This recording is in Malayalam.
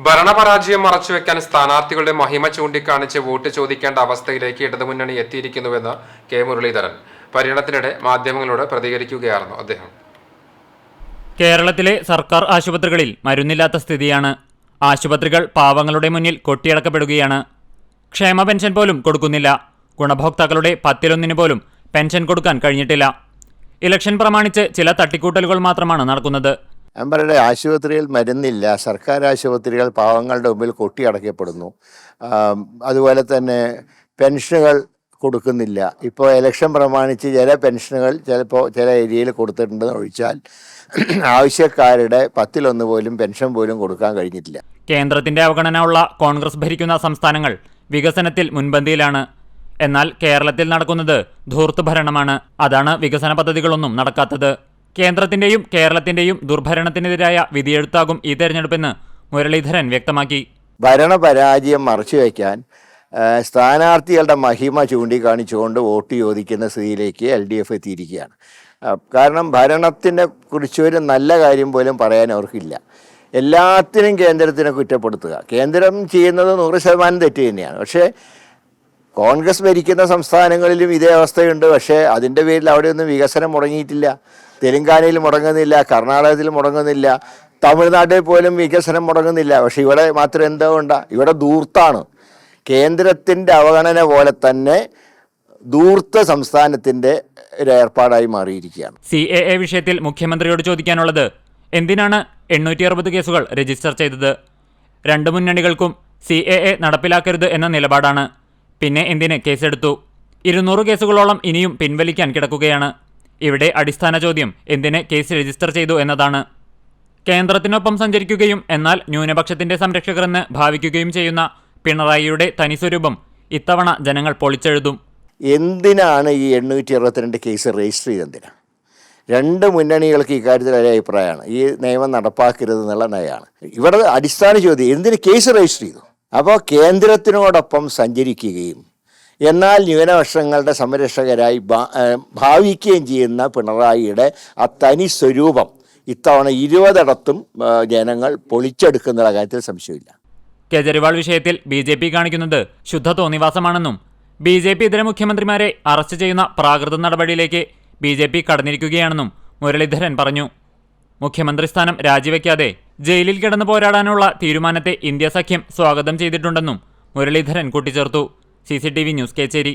ഭരണപരാജയം മറച്ചുവെക്കാൻ സ്ഥാനാർത്ഥികളുടെ മഹിമ ചൂണ്ടിക്കാണിച്ച് വോട്ട് ചോദിക്കേണ്ട അവസ്ഥയിലേക്ക് ഇടതുമുന്നണി എത്തിയിരിക്കുന്നുവെന്ന് കെ മുരളീധരൻ പര്യടനത്തിനിടെ മാധ്യമങ്ങളോട് പ്രതികരിക്കുകയായിരുന്നു അദ്ദേഹം. കേരളത്തിലെ സർക്കാർ ആശുപത്രികളിൽ മരുന്നില്ലാത്ത സ്ഥിതിയാണ്. ആശുപത്രികൾ പാവങ്ങളുടെ മുന്നിൽ കൊട്ടിയടക്കപ്പെടുകയാണ്. ക്ഷേമ പെൻഷൻ പോലും കൊടുക്കുന്നില്ല. ഗുണഭോക്താക്കളുടെ 10-1 പോലും പെൻഷൻ കൊടുക്കാൻ കഴിഞ്ഞിട്ടില്ല. ഇലക്ഷൻ പ്രമാണിച്ച് ചില തട്ടിക്കൂട്ടലുകൾ മാത്രമാണ് നടക്കുന്നത്. നമ്മുടെ ആശുപത്രിയിൽ മരുന്നില്ല. സർക്കാർ ആശുപത്രികൾ പാവങ്ങളുടെ മുമ്പിൽ കൊട്ടിയടക്കപ്പെടുന്നു. അതുപോലെ തന്നെ പെൻഷനുകൾ കൊടുക്കുന്നില്ല. ഇപ്പോൾ ഇലക്ഷൻ പ്രമാണിച്ച് ചില പെൻഷനുകൾ ചിലപ്പോൾ ചില ഏരിയയിൽ കൊടുത്തിട്ടുണ്ടെന്ന് ഒഴിച്ചാൽ ആവശ്യക്കാരുടെ 10-1 പോലും പെൻഷൻ പോലും കൊടുക്കാൻ കഴിഞ്ഞിട്ടില്ല. കേന്ദ്രത്തിന്റെ അവഗണന ഉള്ള കോൺഗ്രസ് ഭരിക്കുന്ന സംസ്ഥാനങ്ങൾ വികസനത്തിൽ മുൻപന്തിയിലാണ്. എന്നാൽ കേരളത്തിൽ നടക്കുന്നത് ധൂർത്ത് ഭരണമാണ്. അതാണ് വികസന പദ്ധതികളൊന്നും നടക്കാത്തത്. കേന്ദ്രത്തിന്റെയും കേരളത്തിന്റെയും ദുർഭരണത്തിനെതിരായ വിധിയെഴുത്താകും ഈ തെരഞ്ഞെടുപ്പെന്ന് മുരളീധരൻ വ്യക്തമാക്കി. ഭരണപരാജയം മറച്ചുവെക്കാൻ സ്ഥാനാർത്ഥികളുടെ മഹിമ ചൂണ്ടിക്കാണിച്ചുകൊണ്ട് വോട്ട് ചോദിക്കുന്ന സ്ഥിതിയിലേക്ക് LDF എത്തിയിരിക്കുകയാണ്. കാരണം ഭരണത്തിനെ കുറിച്ച് ഒരു നല്ല കാര്യം പോലും പറയാൻ അവർക്കില്ല. എല്ലാത്തിനും കേന്ദ്രത്തിനെ കുറ്റപ്പെടുത്തുക. കേന്ദ്രം ചെയ്യുന്നത് 100% തെറ്റ് തന്നെയാണ്. പക്ഷേ കോൺഗ്രസ് ഭരിക്കുന്ന സംസ്ഥാനങ്ങളിലും ഇതേ അവസ്ഥയുണ്ട്. പക്ഷേ അതിൻ്റെ പേരിൽ അവിടെയൊന്നും വികസനം മുടങ്ങിയിട്ടില്ല. തെലങ്കാനയിൽ മുടങ്ങുന്നില്ല, കർണാടകത്തിൽ മുടങ്ങുന്നില്ല, തമിഴ്നാട്ടിൽ പോലും വികസനം മുടങ്ങുന്നില്ല. പക്ഷേ ഇവിടെ മാത്രം എന്താ ഉണ്ടാ? ഇവിടെ ധൂർത്താണ്. കേന്ദ്രത്തിൻ്റെ അവഗണന പോലെ തന്നെ ധൂർത്ത സംസ്ഥാനത്തിൻ്റെ ഒരു ഏർപ്പാടായി മാറിയിരിക്കുകയാണ്. CAA വിഷയത്തിൽ മുഖ്യമന്ത്രിയോട് ചോദിക്കാനുള്ളത്, എന്തിനാണ് 860 കേസുകൾ രജിസ്റ്റർ ചെയ്തത്? 2 മുന്നണികൾക്കും CAA നടപ്പിലാക്കരുത് എന്ന നിലപാടാണ്. പിന്നെ എന്തിന് കേസെടുത്തു? 200 കേസുകളോളം ഇനിയും പിൻവലിക്കാൻ കിടക്കുകയാണ്. ഇവിടെ അടിസ്ഥാന ചോദ്യം എന്തിന് കേസ് രജിസ്റ്റർ ചെയ്തു എന്നതാണ്. കേന്ദ്രത്തിനൊപ്പം സഞ്ചരിക്കുകയും എന്നാൽ ന്യൂനപക്ഷത്തിന്റെ സംരക്ഷകരെന്ന് ഭാവിക്കുകയും ചെയ്യുന്ന പിണറായിയുടെ തനിസ്വരൂപം ഇത്തവണ ജനങ്ങൾ പൊളിച്ചെഴുതും. എന്തിനാണ് ഈ 862 കേസ് രജിസ്റ്റർ ചെയ്തെന്തിനാണ്? 2 മുന്നണികൾക്ക് ഇക്കാര്യത്തിൽ ഒരേ അഭിപ്രായമാണ്. ഈ നിയമം നടപ്പാക്കരുതെന്നുള്ള നയമാണ്. ഇവിടെ അടിസ്ഥാന ചോദ്യം എന്തിന് കേസ് രജിസ്റ്റർ ചെയ്തു? അപ്പോൾ കേന്ദ്രത്തിനോടൊപ്പം സഞ്ചരിക്കുകയും എന്നാൽ ന്യൂനപക്ഷങ്ങളുടെ സംരക്ഷകരായി ഭാവിക്കുകയും ചെയ്യുന്ന പിണറായിയുടെ ആ തനി സ്വരൂപം ഇത്തവണ 20 ജനങ്ങൾ പൊളിച്ചെടുക്കുന്ന കാര്യത്തിൽ സംശയമില്ല. കേജ്രിവാൾ വിഷയത്തിൽ BJP കാണിക്കുന്നത് ശുദ്ധ തോന്നിവാസമാണെന്നും BJP ഇതര മുഖ്യമന്ത്രിമാരെ അറസ്റ്റ് ചെയ്യുന്ന പ്രാകൃത നടപടിയിലേക്ക് BJP കടന്നിരിക്കുകയാണെന്നും മുരളീധരൻ പറഞ്ഞു. മുഖ്യമന്ത്രി സ്ഥാനം രാജിവെക്കാതെ ജയിലിൽ കിടന്നു പോരാടാനുള്ള തീരുമാനത്തെ ഇന്ത്യ സഖ്യം സ്വാഗതം ചെയ്തിട്ടുണ്ടെന്നും മുരളീധരൻ കൂട്ടിച്ചേർത്തു. CCTV news Kecheri.